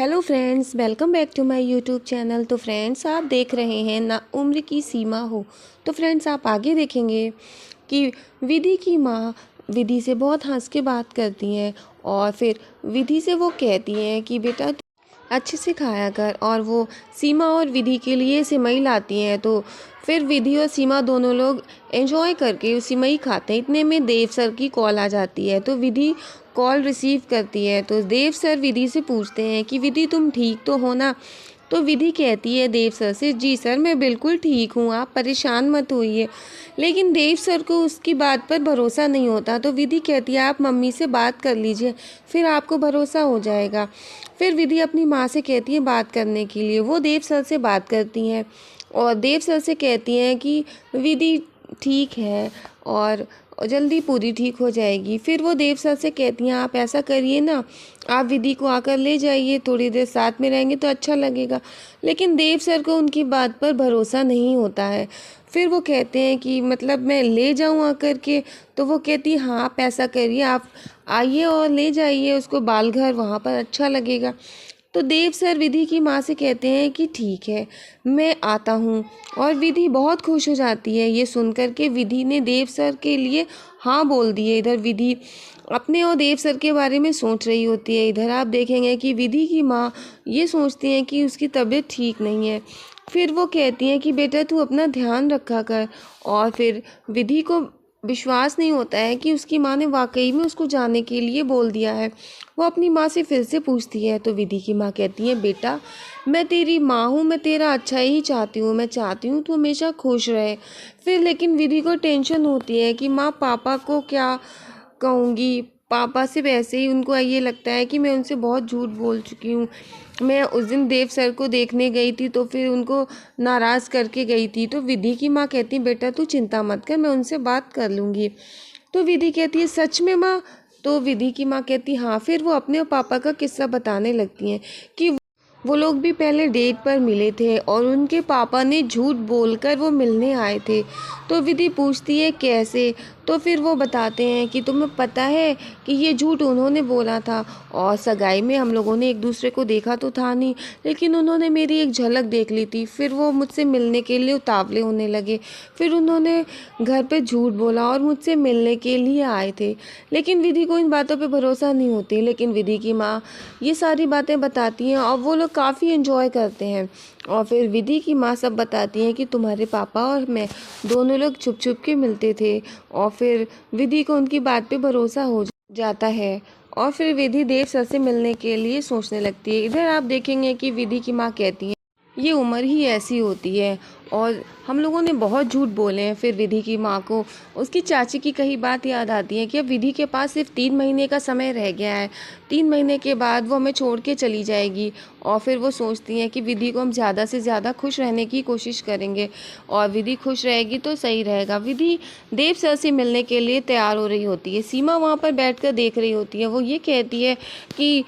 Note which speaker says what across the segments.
Speaker 1: Hello friends, welcome back to my YouTube channel. तो friends, आप देख रहे हैं ना उम्र की सीमा हो। तो फ्रेंड्स, आप आगे देखेंगे कि विधि की माँ विधि से बहुत हंस के बात करती हैं और फिर विधि से वो कहती हैं कि बेटा अच्छे से खाया कर। और वो सीमा और विधि के लिए सिमई लाती हैं। तो फिर विधि और सीमा दोनों लोग एंजॉय करके उस सिमई खाते हैं। इतने में देव सर की कॉल आ जाती है। तो विधि कॉल रिसीव करती है। तो देव सर विधि से पूछते हैं कि विधि तुम ठीक तो हो ना। तो विधि कहती है देव सर से, जी सर मैं बिल्कुल ठीक हूँ, आप परेशान मत होइए। लेकिन देव सर को उसकी बात पर भरोसा नहीं होता। तो विधि कहती है आप मम्मी से बात कर लीजिए, फिर आपको भरोसा हो जाएगा। फिर विधि अपनी माँ से कहती है बात करने के लिए। वो देव सर से बात करती हैं और देव सर से कहती हैं कि विधि ठीक है और जल्दी पूरी ठीक हो जाएगी। फिर वो देव सर से कहती हैं आप ऐसा करिए ना, आप विधि को आकर ले जाइए, थोड़ी देर साथ में रहेंगे तो अच्छा लगेगा। लेकिन देव सर को उनकी बात पर भरोसा नहीं होता है। फिर वो कहते हैं कि मतलब मैं ले जाऊँ आकर के। तो वो कहती है हाँ आप ऐसा करिए, आप आइए और ले जाइए उसको बालघर, वहाँ पर अच्छा लगेगा। तो देव सर विधि की माँ से कहते हैं कि ठीक है मैं आता हूँ। और विधि बहुत खुश हो जाती है ये सुनकर के विधि ने देव सर के लिए हाँ बोल दिए। इधर विधि अपने और देव सर के बारे में सोच रही होती है। इधर आप देखेंगे कि विधि की माँ ये सोचती हैं कि उसकी तबीयत ठीक नहीं है। फिर वो कहती हैं कि बेटा तू अपना ध्यान रखा कर। और फिर विधि को विश्वास नहीं होता है कि उसकी माँ ने वाकई में उसको जाने के लिए बोल दिया है। वो अपनी माँ से फिर से पूछती है। तो विधि की माँ कहती है बेटा मैं तेरी माँ हूँ, मैं तेरा अच्छा ही चाहती हूँ, मैं चाहती हूँ तू हमेशा खुश रहे। फिर लेकिन विधि को टेंशन होती है कि माँ पापा को क्या कहूँगी। पापा से वैसे ही उनको ये लगता है कि मैं उनसे बहुत झूठ बोल चुकी हूँ। मैं उस दिन देव सर को देखने गई थी तो फिर उनको नाराज़ करके गई थी। तो विधि की माँ कहती बेटा तू चिंता मत कर, मैं उनसे बात कर लूँगी। तो विधि कहती है सच में माँ। तो विधि की माँ कहती हाँ। फिर वो अपने पापा का किस्सा बताने लगती हैं कि वो लोग भी पहले डेट पर मिले थे और उनके पापा ने झूठ बोलकर वो मिलने आए थे। तो विधि पूछती है कैसे। तो फिर वो बताते हैं कि तुम्हें पता है कि ये झूठ उन्होंने बोला था और सगाई में हम लोगों ने एक दूसरे को देखा तो था नहीं, लेकिन उन्होंने मेरी एक झलक देख ली थी। फिर वो मुझसे मिलने के लिए उतावले होने लगे। फिर उन्होंने घर पे झूठ बोला और मुझसे मिलने के लिए आए थे। लेकिन विधि को इन बातों पे भरोसा नहीं होती। लेकिन विधि की माँ ये सारी बातें बताती हैं और वो लोग काफ़ी एंजॉय करते हैं। और फिर विधि की माँ सब बताती हैं कि तुम्हारे पापा और मैं दोनों लोग छुप छुप के मिलते थे। और फिर विधि को उनकी बात पे भरोसा हो जाता है और फिर विधि देव सर से मिलने के लिए सोचने लगती है। इधर आप देखेंगे कि विधि की माँ कहती है ये उम्र ही ऐसी होती है और हम लोगों ने बहुत झूठ बोले हैं। फिर विधि की माँ को उसकी चाची की कही बात याद आती है कि अब विधि के पास सिर्फ 3 महीने का समय रह गया है। 3 महीने के बाद वो हमें छोड़ के चली जाएगी। और फिर वो सोचती हैं कि विधि को हम ज़्यादा से ज़्यादा खुश रहने की कोशिश करेंगे और विधि खुश रहेगी तो सही रहेगा। विधि देव सर से मिलने के लिए तैयार हो रही होती है। सीमा वहाँ पर बैठ कर देख रही होती है। वो ये कहती है कि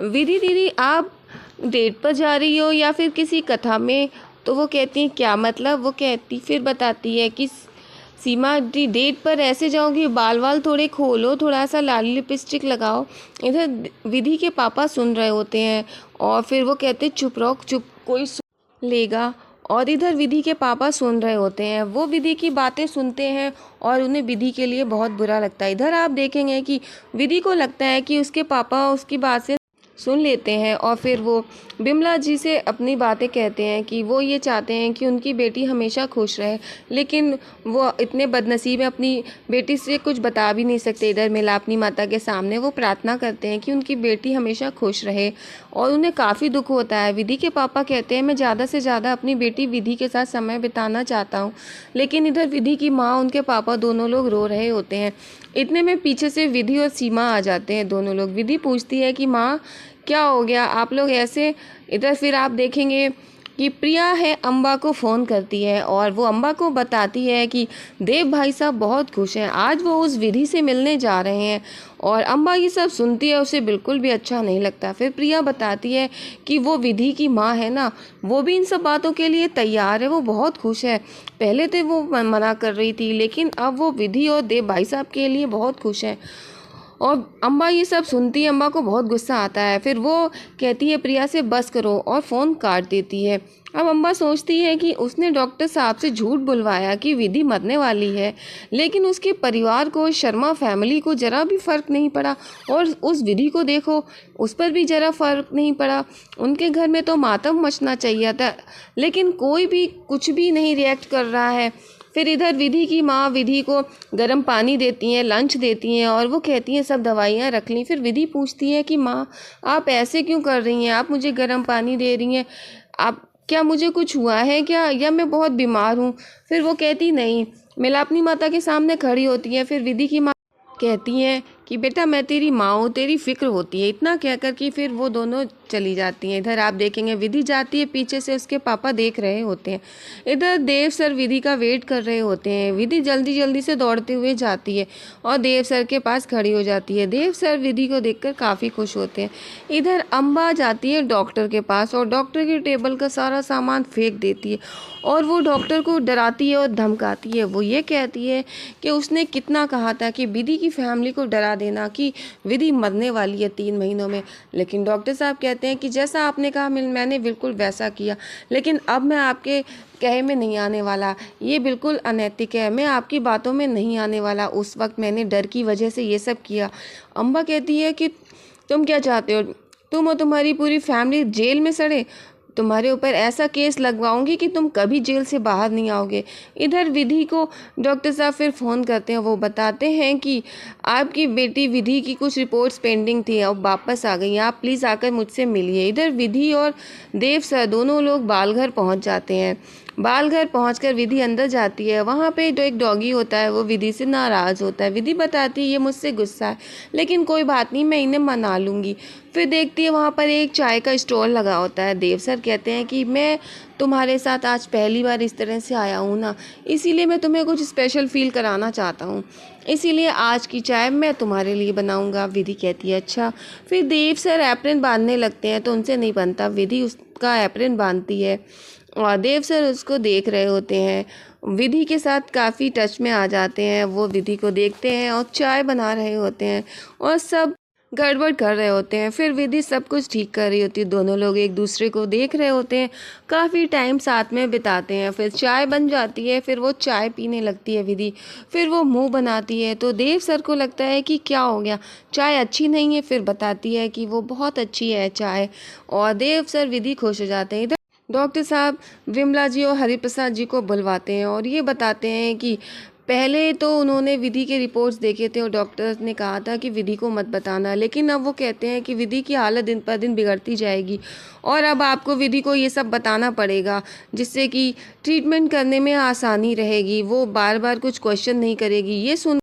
Speaker 1: विधि दीदी आप डेट पर जा रही हो या फिर किसी कथा में। तो वो कहती हैं क्या मतलब। वो कहती फिर बताती है कि सीमा दी डेट पर ऐसे जाओगी, बाल वाल थोड़े खोलो, थोड़ा सा लाली लिपस्टिक लगाओ। इधर विधि के पापा सुन रहे होते हैं और फिर वो कहते चुप रहो, चुप कोई सुन लेगा। और इधर विधि के पापा सुन रहे होते हैं। वो विधि की बातें सुनते हैं और उन्हें विधि के लिए बहुत बुरा लगता है। इधर आप देखेंगे कि विधि को लगता है कि उसके पापा उसकी बात से सुन लेते हैं और फिर वो बिमला जी से अपनी बातें कहते हैं कि वो ये चाहते हैं कि उनकी बेटी हमेशा खुश रहे। लेकिन वो इतने बदनसीब हैं, अपनी बेटी से कुछ बता भी नहीं सकते। इधर मिलापनी माता के सामने वो प्रार्थना करते हैं कि उनकी बेटी हमेशा खुश रहे और उन्हें काफ़ी दुख होता है। विधि के पापा कहते हैं मैं ज़्यादा से ज़्यादा अपनी बेटी विधि के साथ समय बिताना चाहता हूँ। लेकिन इधर विधि की माँ उनके पापा दोनों लोग रो रहे होते हैं। इतने में पीछे से विधि और सीमा आ जाते हैं दोनों लोग। विधि पूछती है कि माँ क्या हो गया, आप लोग ऐसे। इधर फिर आप देखेंगे कि प्रिया है अम्बा को फ़ोन करती है और वो अम्बा को बताती है कि देव भाई साहब बहुत खुश हैं, आज वो उस विधि से मिलने जा रहे हैं। और अम्बा ये सब सुनती है, उसे बिल्कुल भी अच्छा नहीं लगता। फिर प्रिया बताती है कि वो विधि की माँ है ना, वो भी इन सब बातों के लिए तैयार है, वो बहुत खुश है। पहले तो वो मना कर रही थी लेकिन अब वो विधि और देव भाई साहब के लिए बहुत खुश है। और अम्बा ये सब सुनती है, अम्बा को बहुत गुस्सा आता है। फिर वो कहती है प्रिया से बस करो और फ़ोन काट देती है। अब अम्बा सोचती है कि उसने डॉक्टर साहब से झूठ बुलवाया कि विधि मरने वाली है, लेकिन उसके परिवार को, शर्मा फैमिली को ज़रा भी फ़र्क नहीं पड़ा। और उस विधि को देखो, उस पर भी ज़रा फ़र्क नहीं पड़ा। उनके घर में तो मातम मचना चाहिए था, लेकिन कोई भी कुछ भी नहीं रिएक्ट कर रहा है। फिर इधर विधि की माँ विधि को गर्म पानी देती हैं, लंच देती हैं और वो कहती हैं सब दवाइयाँ रख लीं। फिर विधि पूछती है कि माँ आप ऐसे क्यों कर रही हैं, आप मुझे गर्म पानी दे रही हैं, आप क्या मुझे कुछ हुआ है क्या, या मैं बहुत बीमार हूँ। फिर वो कहती नहीं, मिलापनी माता के सामने खड़ी होती है। फिर विधि की माँ कहती हैं कि बेटा मैं तेरी माँ हूँ, तेरी फिक्र होती है। इतना कहकर कि फिर वो दोनों चली जाती हैं। इधर आप देखेंगे विधि जाती है, पीछे से उसके पापा देख रहे होते हैं। इधर देव सर विधि का वेट कर रहे होते हैं। विधि जल्दी जल्दी से दौड़ते हुए जाती है और देव सर के पास खड़ी हो जाती है। देव सर विधि को देखकर काफ़ी खुश होते हैं। इधर अम्बा जाती है डॉक्टर के पास और डॉक्टर के टेबल का सारा सामान फेंक देती है और वो डॉक्टर को डराती है और धमकाती है। वो ये कहती है कि उसने कितना कहा था कि विधि की फैमिली को डरा देना कि विधि मरने वाली है 3 महीनों में, लेकिन डॉक्टर साहब कहते हैं कि जैसा आपने कहा मैंने बिल्कुल वैसा किया, लेकिन अब मैं आपके कहे में नहीं आने वाला, ये बिल्कुल अनैतिक है, मैं आपकी बातों में नहीं आने वाला। उस वक्त मैंने डर की वजह से ये सब किया। अम्बा कहती है कि तुम क्या चाहते हो, तुम और तुम्हारी पूरी फैमिली जेल में सड़े, तुम्हारे ऊपर ऐसा केस लगवाऊंगी कि तुम कभी जेल से बाहर नहीं आओगे। इधर विधि को डॉक्टर साहब फिर फ़ोन करते हैं। वो बताते हैं कि आपकी बेटी विधि की कुछ रिपोर्ट्स पेंडिंग थी, अब वापस आ गई, आप प्लीज़ आकर मुझसे मिलिए। इधर विधि और देव सर दोनों लोग बालघर पहुंच जाते हैं। बालघर पहुंचकर विधि अंदर जाती है। वहाँ पे जो एक डॉगी होता है वो विधि से नाराज़ होता है। विधि बताती है ये मुझसे गुस्सा है, लेकिन कोई बात नहीं, मैं इन्हें मना लूँगी। फिर देखती है वहाँ पर एक चाय का स्टॉल लगा होता है। देव सर कहते हैं कि मैं तुम्हारे साथ आज पहली बार इस तरह से आया हूँ ना, इसीलिए मैं तुम्हें कुछ स्पेशल फील कराना चाहता हूँ, इसीलिए आज की चाय मैं तुम्हारे लिए बनाऊँगा। विधि कहती है अच्छा। फिर देव सर एप्रन बांधने लगते हैं तो उनसे नहीं बनता। विधि उसका एप्रन बांधती है और देव सर उसको देख रहे होते हैं। विधि के साथ काफ़ी टच में आ जाते हैं। वो विधि को देखते हैं और चाय बना रहे होते हैं और सब गड़बड़ कर रहे होते हैं। फिर विधि सब कुछ ठीक कर रही होती है। दोनों लोग एक दूसरे को देख रहे होते हैं, काफ़ी टाइम साथ में बिताते हैं। फिर चाय बन जाती है, फिर वो चाय पीने लगती है विधि। फिर वो मुंह बनाती है तो देव सर को लगता है कि क्या हो गया, चाय अच्छी नहीं है। फिर बताती है कि वो बहुत अच्छी है चाय, और देव सर विधि खुश हो जाते हैं। इधर डॉक्टर साहब विमला जी और हरिप्रसाद जी को बुलवाते हैं और ये बताते हैं कि पहले तो उन्होंने विधि के रिपोर्ट्स देखे थे और डॉक्टर ने कहा था कि विधि को मत बताना, लेकिन अब वो कहते हैं कि विधि की हालत दिन पर दिन बिगड़ती जाएगी और अब आपको विधि को ये सब बताना पड़ेगा, जिससे कि ट्रीटमेंट करने में आसानी रहेगी, वो बार बार कुछ क्वेश्चन नहीं करेगी। ये सुन